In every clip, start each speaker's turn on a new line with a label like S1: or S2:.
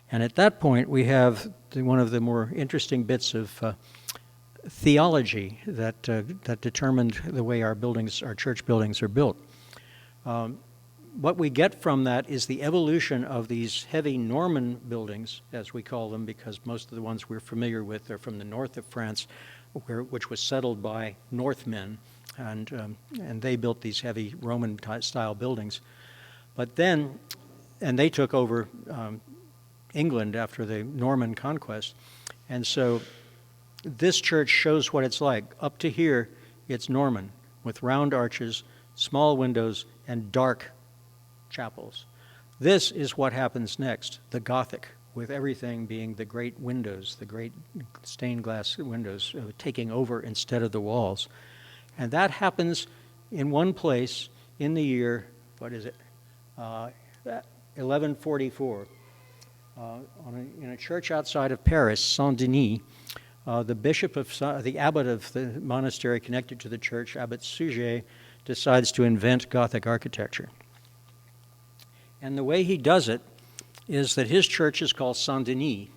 S1: And at that point, we have one of the more interesting bits of theology that determined the way our church buildings are built. What we get from that is the evolution of these heavy Norman buildings, as we call them, because most of the ones we're familiar with are from the north of France, which was settled by Northmen, and they built these heavy Roman-style buildings. But then, and they took over England after the Norman conquest, and so this church shows what it's like. Up to here, it's Norman, with round arches, small windows, and dark chapels. This is what happens next, the Gothic, with everything being the great windows, the great stained glass windows taking over instead of the walls. And that happens in one place in the year, 1144. In a church outside of Paris, Saint-Denis, the abbot of the monastery connected to the church, Abbot Suger, decides to invent Gothic architecture. And the way he does it is that his church is called Saint-Denis,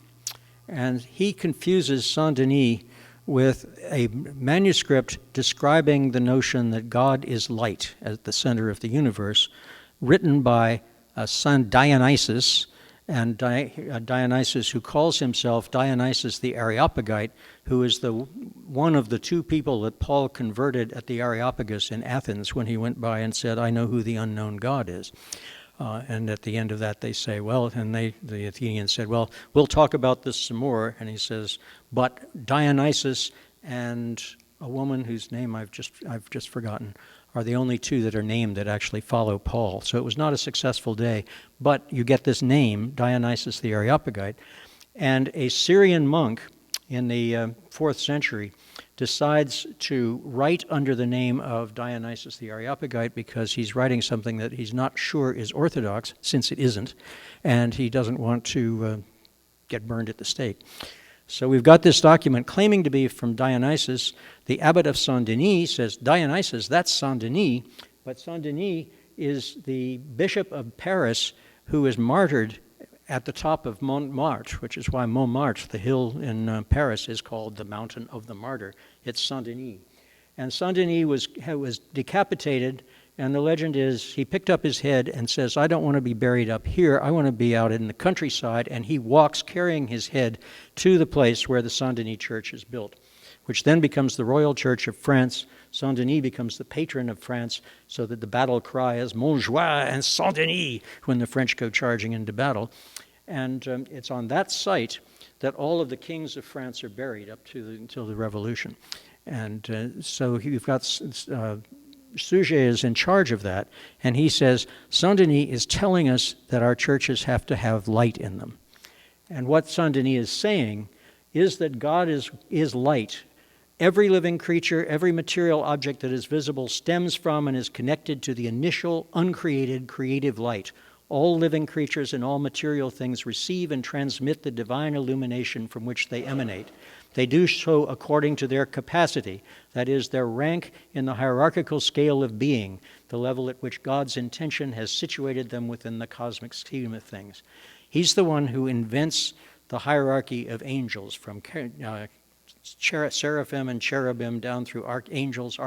S1: and he confuses Saint-Denis with a manuscript describing the notion that God is light at the center of the universe, written by Saint Dionysius, and Dionysius, who calls himself Dionysius the Areopagite, who is one of the two people that Paul converted at the Areopagus in Athens when he went by and said, "I know who the unknown God is." And at the end of that, they say, the Athenians said, "Well, we'll talk about this some more." And he says, "But Dionysius and a woman whose name I've just forgotten are the only two that are named that actually follow Paul." So it was not a successful day, but you get this name, Dionysius the Areopagite, and a Syrian monk in the 4th century decides to write under the name of Dionysius the Areopagite because he's writing something that he's not sure is orthodox, since it isn't, and he doesn't want to get burned at the stake. So we've got this document claiming to be from Dionysius. The abbot of Saint-Denis says, "Dionysius, that's Saint-Denis," but Saint-Denis is the bishop of Paris who is martyred at the top of Montmartre, which is why Montmartre, the hill in Paris, is called the Mountain of the Martyr. It's Saint-Denis. And Saint-Denis was decapitated, and the legend is he picked up his head and says, "I don't want to be buried up here, I want to be out in the countryside," and he walks carrying his head to the place where the Saint-Denis church is built, which then becomes the Royal Church of France. Saint-Denis becomes the patron of France, so that the battle cry is "Montjoie and Saint-Denis" when the French go charging into battle. And it's on that site that all of the kings of France are buried up until the Revolution. And so you've got Suger is in charge of that, and he says, Saint-Denis is telling us that our churches have to have light in them. And what Saint-Denis is saying is that God is light. Every living creature, every material object that is visible stems from and is connected to the initial uncreated creative light. All living creatures and all material things receive and transmit the divine illumination from which they emanate. They do so according to their capacity, that is, their rank in the hierarchical scale of being, the level at which God's intention has situated them within the cosmic scheme of things. He's the one who invents the hierarchy of angels, from seraphim and cherubim down through archangels,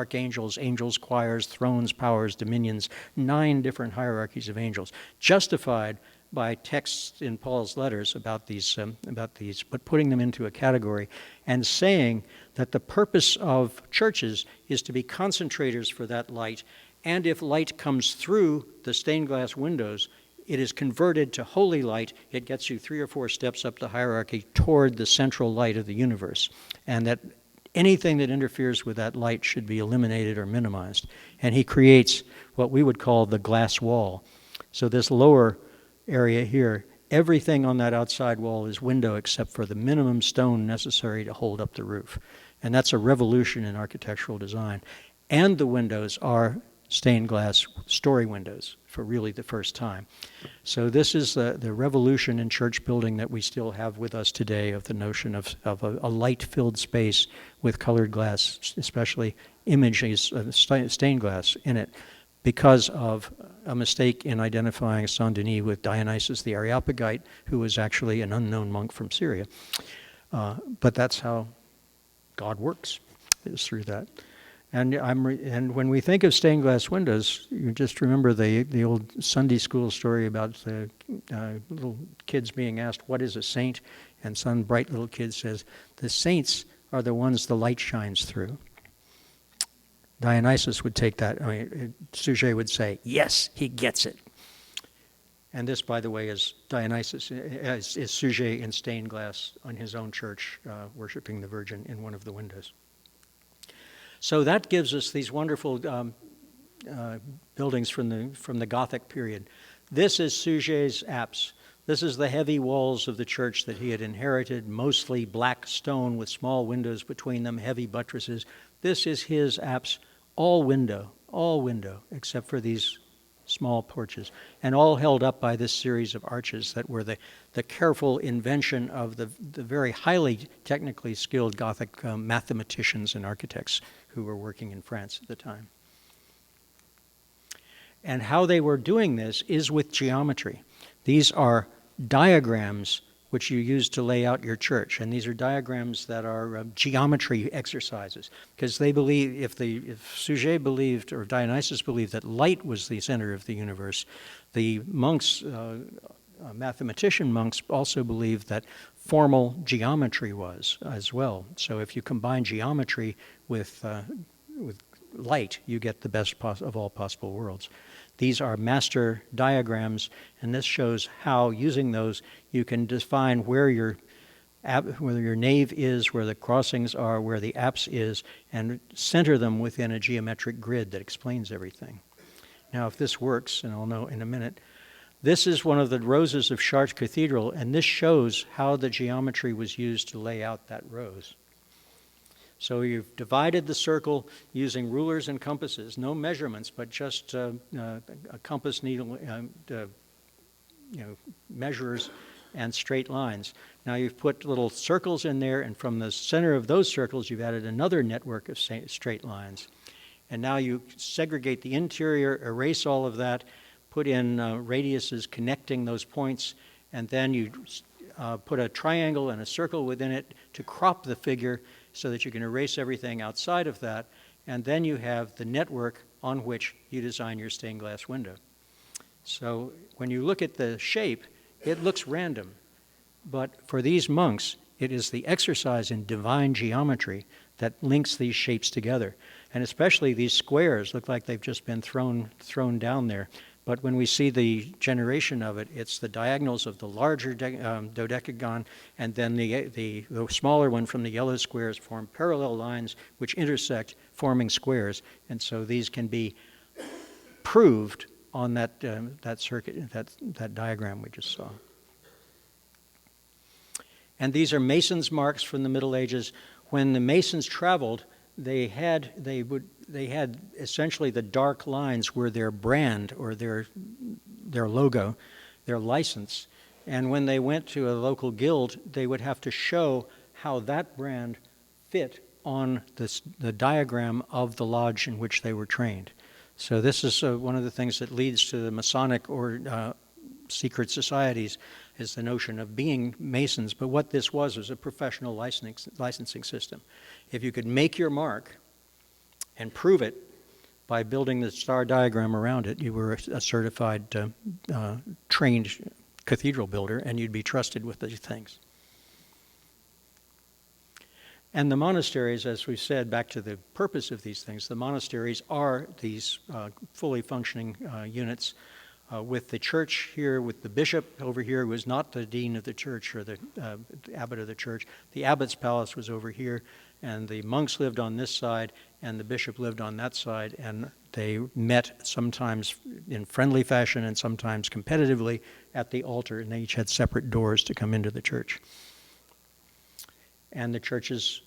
S1: angels, choirs, thrones, powers, dominions, 9 different hierarchies of angels, justified by texts in Paul's letters about these, but putting them into a category and saying that the purpose of churches is to be concentrators for that light, and if light comes through the stained glass windows, it is converted to holy light. It gets you 3 or 4 steps up the hierarchy toward the central light of the universe. And that Anything that interferes with that light should be eliminated or minimized. And he creates what we would call the glass wall. So this lower area here, everything on that outside wall is window except for the minimum stone necessary to hold up the roof. And that's a revolution in architectural design. And the windows are stained glass story windows for really the first time. So this is the revolution in church building that we still have with us today, of the notion of a light-filled space with colored glass, especially images of stained glass in it, because of a mistake in identifying Saint Denis with Dionysius the Areopagite, who was actually an unknown monk from Syria. But that's how God works, is through that. And when we think of stained glass windows, you just remember the old Sunday school story about the little kids being asked, what is a saint? And some bright little kid says, the saints are the ones the light shines through. Dionysius would take that. Suger would say, yes, he gets it. And this, by the way, is Dionysius, is Suger in stained glass on his own church, worshiping the Virgin in one of the windows. So that gives us these wonderful buildings from the Gothic period. This is Suger's apse. This is the heavy walls of the church that he had inherited, mostly black stone with small windows between them, heavy buttresses. This is his apse, all window, except for these small porches, and all held up by this series of arches that were the careful invention of the very highly technically skilled Gothic mathematicians and architects who were working in France at the time. And how they were doing this is with geometry. These are diagrams which you use to lay out your church. And these are diagrams that are geometry exercises. Because they believe, if Suger believed, or Dionysius believed, that light was the center of the universe, the monks, mathematician monks, also believed that formal geometry was as well. So if you combine geometry with light, you get the best of all possible worlds. These are master diagrams, and this shows how, using those, you can define where your nave is, where the crossings are, where the apse is, and center them within a geometric grid that explains everything. Now, if this works, and I'll know in a minute, this is one of the roses of Chartres Cathedral, and this shows how the geometry was used to lay out that rose. So you've divided the circle using rulers and compasses, no measurements, but just a compass needle, measures and straight lines. Now you've put little circles in there, and from the center of those circles, you've added another network of straight lines. And now you segregate the interior, erase all of that, put in radiuses connecting those points, and then you put a triangle and a circle within it to crop the figure so that you can erase everything outside of that, and then you have the network on which you design your stained glass window. So when you look at the shape, it looks random, but for these monks, it is the exercise in divine geometry that links these shapes together. And especially these squares look like they've just been thrown down there. But when we see the generation of it, it's the diagonals of the larger dodecagon, and then the smaller one from the yellow squares form parallel lines which intersect, forming squares. And so these can be proved on that circuit, that diagram we just saw. And these are masons' marks from the Middle Ages. When the masons traveled, they had essentially the dark lines were their brand, or their logo, their license. And when they went to a local guild, they would have to show how that brand fit on the diagram of the lodge in which they were trained. So this is one of the things that leads to the Masonic or secret societies, is the notion of being masons. But what this was a professional licensing system. If you could make your mark and prove it by building the star diagram around it, you were a certified, trained cathedral builder, and you'd be trusted with these things. And the monasteries, as we said, back to the purpose of these things, the monasteries are these fully functioning units with the church here, with the bishop over here, who was not the dean of the church or the abbot of the church. The abbot's palace was over here, and the monks lived on this side, and the bishop lived on that side, and they met sometimes in friendly fashion and sometimes competitively at the altar, and they each had separate doors to come into the church. And the churches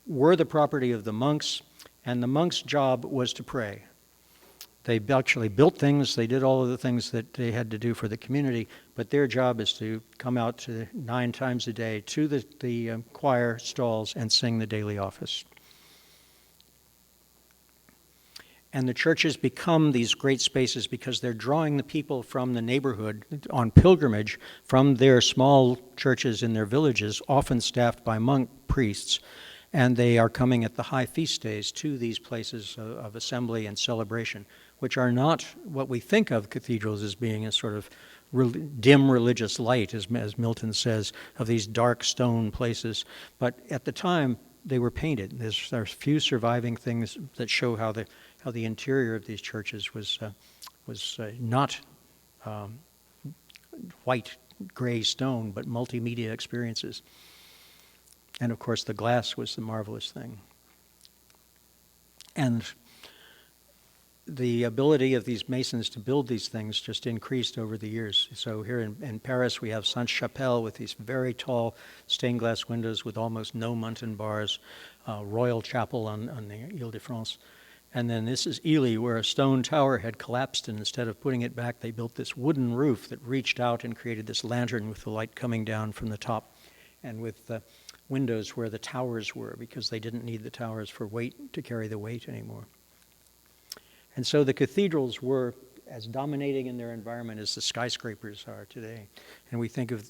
S1: were the property of the monks, and the monks' job was to pray. They actually built things, they did all of the things that they had to do for the community, but their job is to come out to 9 times a day to the choir stalls and sing the daily office. And the churches become these great spaces because they're drawing the people from the neighborhood on pilgrimage from their small churches in their villages, often staffed by monk priests, and they are coming at the high feast days to these places of assembly and celebration, which are not what we think of cathedrals as being a sort of dim religious light, as Milton says, of these dark stone places. But at the time, they were painted. There's few surviving things that show how the interior of these churches was not white, gray stone, but multimedia experiences. And of course, the glass was the marvelous thing. And the ability of these masons to build these things just increased over the years. So here in Paris, we have Sainte-Chapelle with these very tall stained glass windows with almost no muntin bars, Royal Chapel on the Ile-de-France. And then this is Ely, where a stone tower had collapsed, and instead of putting it back, they built this wooden roof that reached out and created this lantern with the light coming down from the top, and with the windows where the towers were, because they didn't need the towers for weight to carry the weight anymore. And so the cathedrals were as dominating in their environment as the skyscrapers are today. And we think of,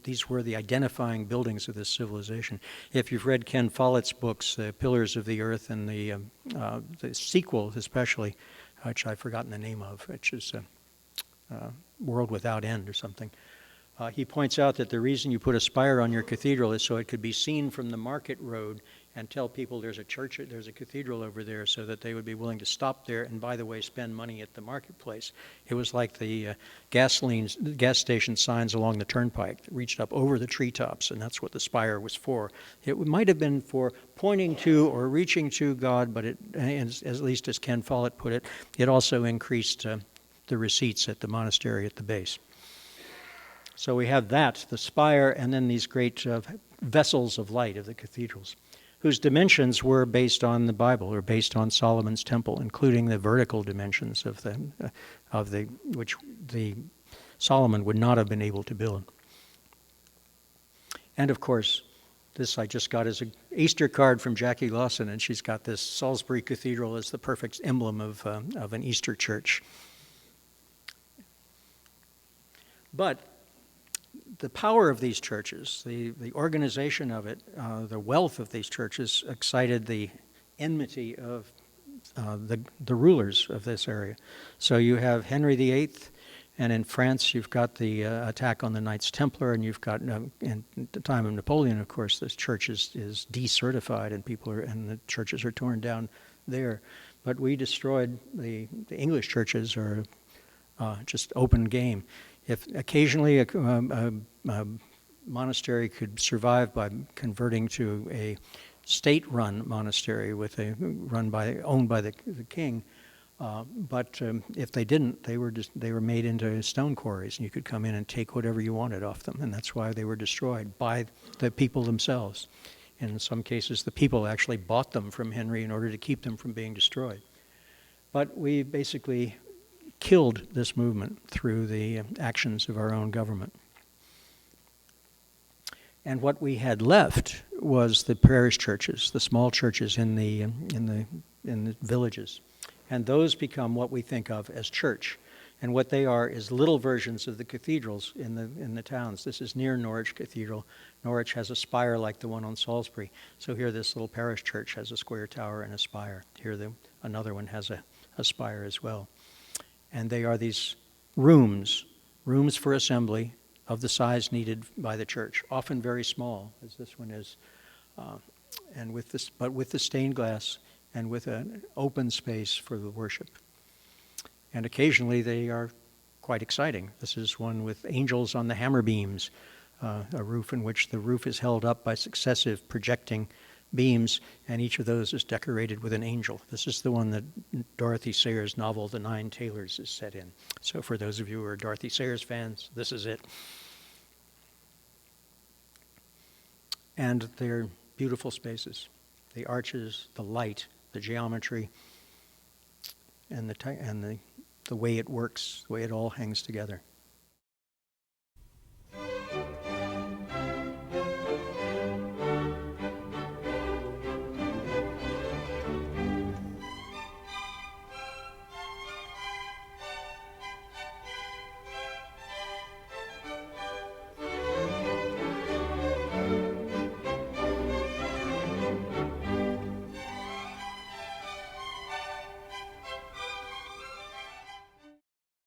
S1: these were the identifying buildings of this civilization. If you've read Ken Follett's books, The Pillars of the Earth, and the sequel especially, which I've forgotten the name of, which is World Without End or something, he points out that the reason you put a spire on your cathedral is so it could be seen from the market road and tell people there's a church, there's a cathedral over there, so that they would be willing to stop there and, by the way, spend money at the marketplace. It was like the gas station signs along the turnpike that reached up over the treetops, and that's what the spire was for. It might have been for pointing to or reaching to God, but it, at least as Ken Follett put it, it also increased the receipts at the monastery at the base. So we have that, the spire, and then these great vessels of light of the cathedrals, whose dimensions were based on the Bible or based on Solomon's temple, including the vertical dimensions of which Solomon would not have been able to build. And of course, this I just got as an Easter card from Jackie Lawson, and she's got this Salisbury Cathedral as the perfect emblem of an Easter church. But the power of these churches, the organization of it, the wealth of these churches excited the enmity of the rulers of this area. So you have Henry VIII, and in France you've got the attack on the Knights Templar, and you've got, in the time of Napoleon, of course, this church is decertified, and the churches are torn down there. But we destroyed the English churches, are just open game. If occasionally a monastery could survive by converting to a state-run monastery owned by the king, but if they didn't, they were made into stone quarries, and you could come in and take whatever you wanted off them, and that's why they were destroyed by the people themselves. And in some cases, the people actually bought them from Henry in order to keep them from being destroyed. But we basically killed this movement through the actions of our own government. And what we had left was the parish churches, the small churches in the villages. And those become what we think of as church. And what they are is little versions of the cathedrals in the towns. This is near Norwich Cathedral. Norwich has a spire like the one on Salisbury. So here this little parish church has a square tower and a spire. Here another one has a spire as well. And they are these rooms for assembly of the size needed by the church, often very small, as this one is, but with the stained glass and with an open space for the worship. And occasionally they are quite exciting. This is one with angels on the hammer beams, a roof in which the roof is held up by successive projecting beams, and each of those is decorated with an angel. This is the one that Dorothy Sayers' novel, The Nine Tailors, is set in. So for those of you who are Dorothy Sayers fans, this is it. And they're beautiful spaces. The arches, the light, the geometry, and the way it works, the way it all hangs together.